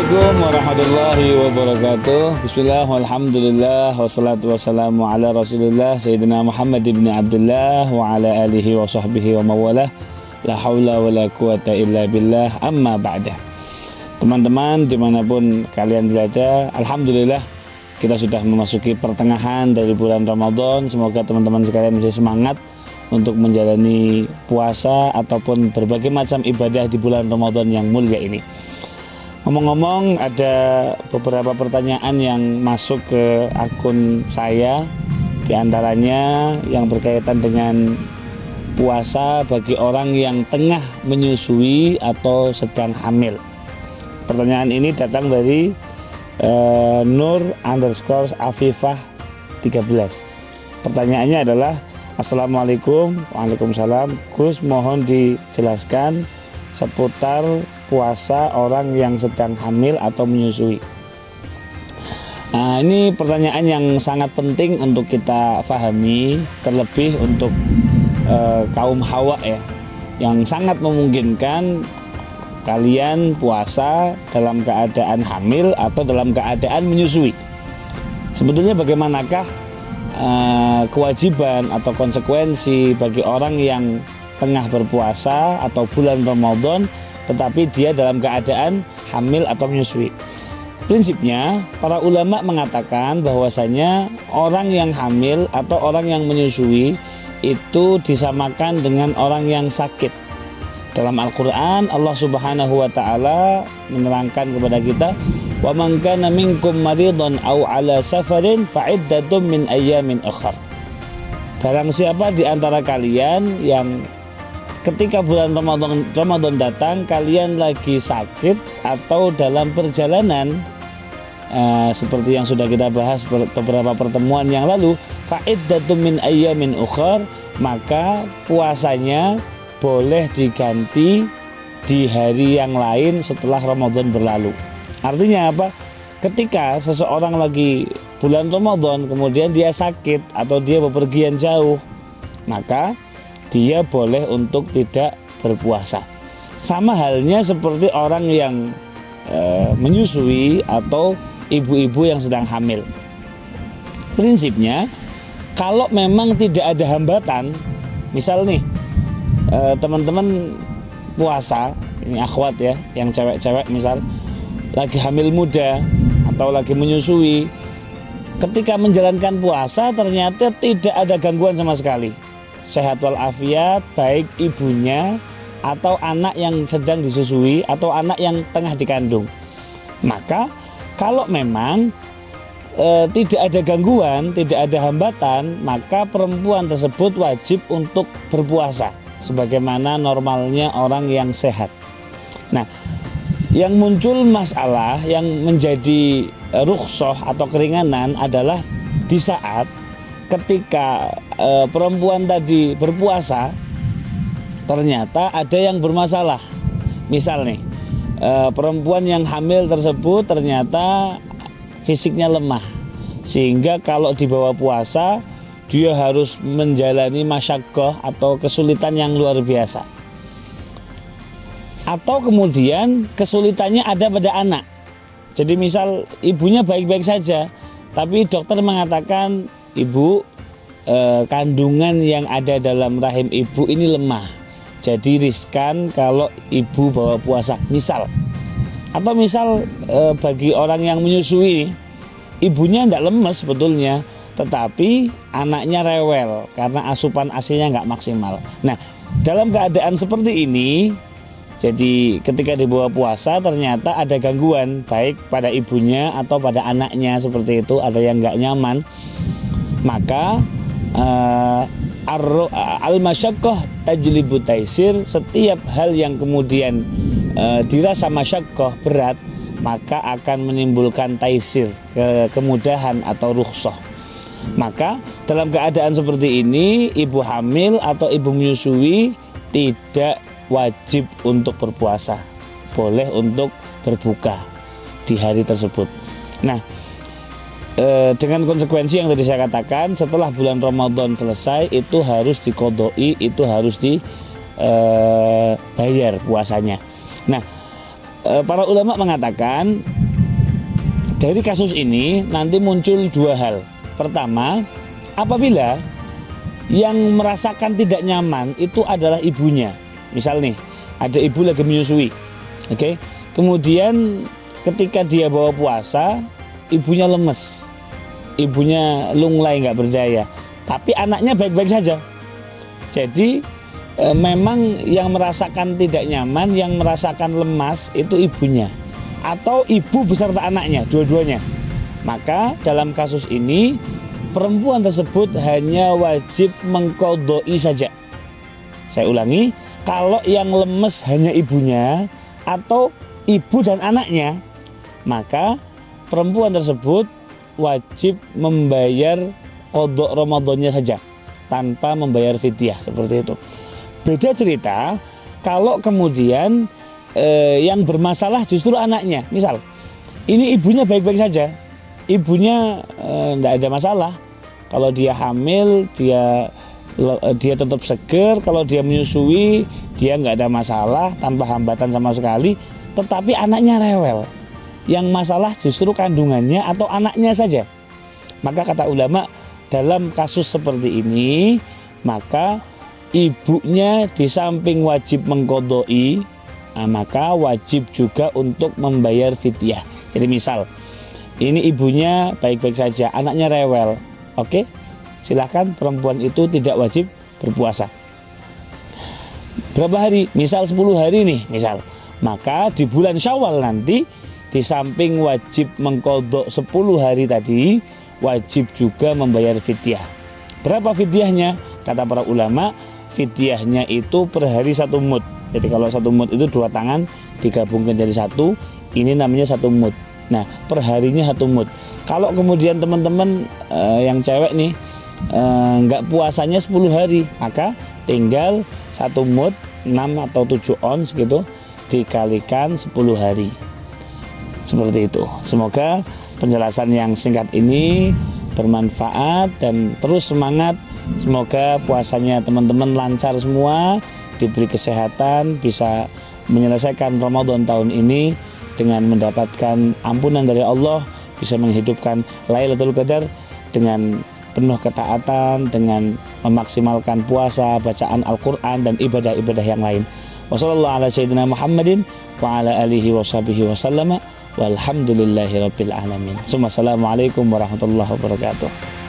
Assalamualaikum warahmatullahi wabarakatuh. Bismillah, walhamdulillah, wassalatu wassalamu ala rasulillah Sayyidina Muhammad ibn Abdullah wa ala alihi wa sahbihi wa mawalah. La hawla wa la quwata illa billah, amma ba'dah. Teman-teman dimanapun kalian berada, alhamdulillah kita sudah memasuki pertengahan dari bulan Ramadan. Semoga teman-teman sekalian bisa semangat untuk menjalani puasa ataupun berbagai macam ibadah di bulan Ramadan yang mulia ini. Ngomong-ngomong, ada beberapa pertanyaan yang masuk ke akun saya, di antaranya yang berkaitan dengan puasa bagi orang yang tengah menyusui atau sedang hamil. Pertanyaan ini datang dari Nur_Afifah 13. Pertanyaannya adalah, Assalamualaikum. Waalaikumsalam. Gus, mohon dijelaskan seputar puasa orang yang sedang hamil atau menyusui. Nah, ini pertanyaan yang sangat penting untuk kita pahami, terlebih untuk kaum hawa ya, yang sangat memungkinkan kalian puasa dalam keadaan hamil atau dalam keadaan menyusui. Sebetulnya bagaimanakah kewajiban atau konsekuensi bagi orang yang tengah berpuasa atau bulan Ramadan tetapi dia dalam keadaan hamil atau menyusui? Prinsipnya para ulama mengatakan bahwasanya orang yang hamil atau orang yang menyusui itu disamakan dengan orang yang sakit. Dalam Al-Qur'an Allah Subhanahu wa taala menerangkan kepada kita, "Wa man kana minkum maridhan aw ala safarin fa iddatun min ayyamin ukhra." Barang siapa di antara kalian yang ketika bulan Ramadan datang kalian lagi sakit atau dalam perjalanan, seperti yang sudah kita bahas beberapa pertemuan yang lalu, fa'iddatun min ayyamin ukhar, maka puasanya boleh diganti di hari yang lain setelah Ramadan berlalu. Artinya apa? Ketika seseorang lagi bulan Ramadan kemudian dia sakit atau dia bepergian jauh, maka dia boleh untuk tidak berpuasa. Sama halnya seperti orang yang menyusui atau ibu-ibu yang sedang hamil. Prinsipnya, kalau memang tidak ada hambatan, misal nih teman-teman puasa, ini akhwat ya, yang cewek-cewek misal lagi hamil muda atau lagi menyusui, ketika menjalankan puasa ternyata tidak ada gangguan sama sekali, sehat walafiat, baik ibunya atau anak yang sedang disusui atau anak yang tengah dikandung, maka kalau memang tidak ada gangguan, tidak ada hambatan, maka perempuan tersebut wajib untuk berpuasa sebagaimana normalnya orang yang sehat. Nah, yang muncul masalah yang menjadi rukhsah atau keringanan adalah di saat ketika perempuan tadi berpuasa ternyata ada yang bermasalah. Misal nih, perempuan yang hamil tersebut ternyata fisiknya lemah, sehingga kalau dibawa puasa dia harus menjalani masyaqqah atau kesulitan yang luar biasa. Atau kemudian kesulitannya ada pada anak. Jadi misal ibunya baik-baik saja, tapi dokter mengatakan ibu, kandungan yang ada dalam rahim ibu ini lemah, jadi riskan kalau ibu bawa puasa misal. Atau misal bagi orang yang menyusui, ibunya tidak lemes sebetulnya, tetapi anaknya rewel karena asupan ASI-nya nggak maksimal. Nah, dalam keadaan seperti ini, jadi ketika dibawa puasa ternyata ada gangguan baik pada ibunya atau pada anaknya, seperti itu, ada yang nggak nyaman, maka al-masyaqqah tajlibu taisir. Setiap hal yang kemudian dirasa masyaqqah, berat, maka akan menimbulkan taisir, kemudahan atau rukhsah. Maka dalam keadaan seperti ini, ibu hamil atau ibu menyusui tidak wajib untuk berpuasa, boleh untuk berbuka di hari tersebut. Nah, dengan konsekuensi yang tadi saya katakan, setelah bulan Ramadan selesai itu harus diqodoi, itu harus dibayar puasanya. Nah, para ulama mengatakan dari kasus ini nanti muncul dua hal. Pertama, apabila yang merasakan tidak nyaman itu adalah ibunya. Misal nih, ada ibu lagi menyusui. Oke. Kemudian ketika dia bawa puasa, ibunya lemes. Ibunya lunglai, nggak berdaya. Tapi anaknya baik-baik saja. Jadi memang yang merasakan tidak nyaman, yang merasakan lemas itu ibunya atau ibu beserta anaknya, dua-duanya. Maka dalam kasus ini perempuan tersebut hanya wajib mengqadai saja. Saya ulangi, kalau yang lemes hanya ibunya atau ibu dan anaknya, maka perempuan tersebut wajib membayar qada Ramadannya saja tanpa membayar fidyah, seperti itu. Beda cerita kalau kemudian yang bermasalah justru anaknya. Misal ini ibunya baik-baik saja, ibunya tidak ada masalah. Kalau dia hamil dia tetap seger, kalau dia menyusui dia nggak ada masalah tanpa hambatan sama sekali. Tetapi anaknya rewel, yang masalah justru kandungannya atau anaknya saja. Maka kata ulama, dalam kasus seperti ini maka ibunya di samping wajib mengqadai, maka wajib juga untuk membayar fidyah. Jadi misal ini ibunya baik-baik saja, anaknya rewel, oke, silahkan perempuan itu tidak wajib berpuasa. Berapa hari? Misal 10 hari nih, misal. Maka di bulan Syawal nanti di samping wajib mengqadha 10 hari tadi, wajib juga membayar fidyah. Berapa fidyahnya? Kata para ulama, fidyahnya itu per hari 1 mud. Jadi kalau 1 mud itu 2 tangan digabungkan jadi 1, ini namanya 1 mud. Nah, per harinya 1 mud. Kalau kemudian teman-teman yang cewek nih nggak puasanya 10 hari, maka tinggal 1 mud 6 atau 7 ons gitu dikalikan 10 hari. Seperti itu. Semoga penjelasan yang singkat ini bermanfaat dan terus semangat. Semoga puasanya teman-teman lancar semua, diberi kesehatan, bisa menyelesaikan Ramadan tahun ini dengan mendapatkan ampunan dari Allah, bisa menghidupkan Lailatul Qadar dengan penuh ketaatan, dengan memaksimalkan puasa, bacaan Al-Quran dan ibadah-ibadah yang lain. Wassallallahu ala sayyidina Muhammadin wa ala alihi wa sahbihi wa sallama walhamdulillahi rabbil alamin. Assalamualaikum warahmatullahi wabarakatuh.